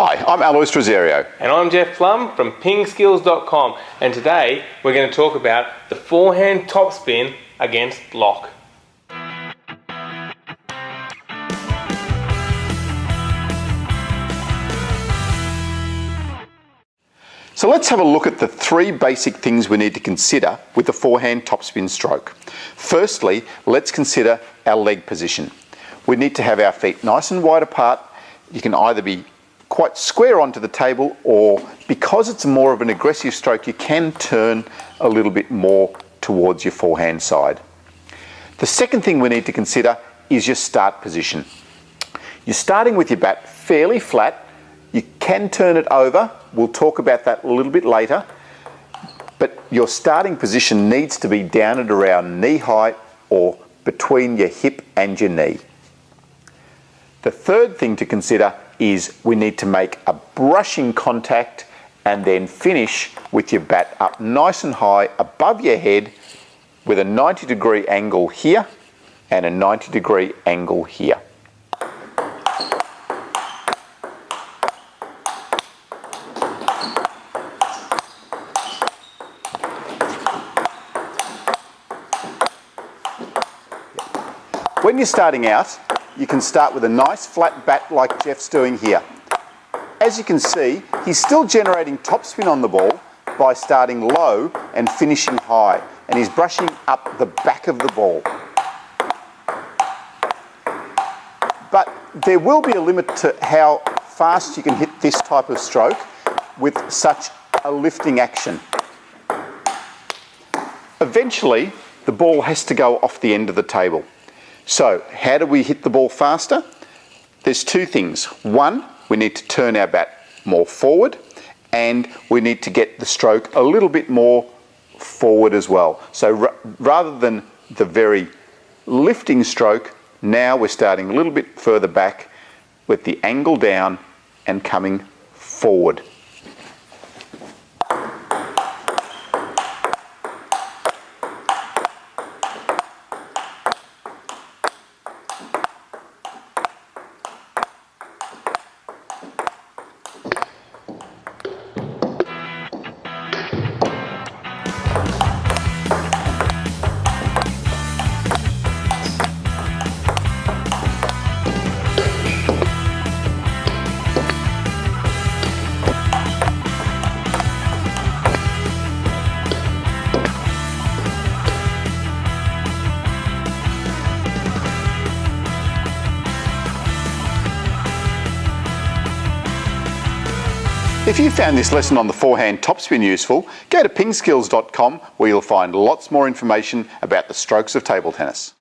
Hi, I'm Alois Rosario. And I'm Jeff Plum from pingskills.com, and today we're going to talk about the forehand topspin against lock. So let's have a look at the three basic things we need to consider with the forehand topspin stroke. Firstly, let's consider our leg position. We need to have our feet nice and wide apart. You can either be quite square onto the table, or because it's more of an aggressive stroke, you can turn a little bit more towards your forehand side. The second thing we need to consider is your start position. You're starting with your bat fairly flat. You can turn it over. We'll talk about that a little bit later. But your starting position needs to be down at around knee height or between your hip and your knee. The third thing to consider is we need to make a brushing contact and then finish with your bat up nice and high above your head with a 90-degree angle here and a 90-degree angle here. When you're starting out, you can start with a nice flat bat like Jeff's doing here. As you can see, he's still generating topspin on the ball by starting low and finishing high, and he's brushing up the back of the ball. But there will be a limit to how fast you can hit this type of stroke with such a lifting action. Eventually, the ball has to go off the end of the table. So, how do we hit the ball faster? There's two things. One, we need to turn our bat more forward, and we need to get the stroke a little bit more forward as well. So rather than the very lifting stroke, now we're starting a little bit further back with the angle down and coming forward. If you found this lesson on the forehand topspin useful, go to pingskills.com where you'll find lots more information about the strokes of table tennis.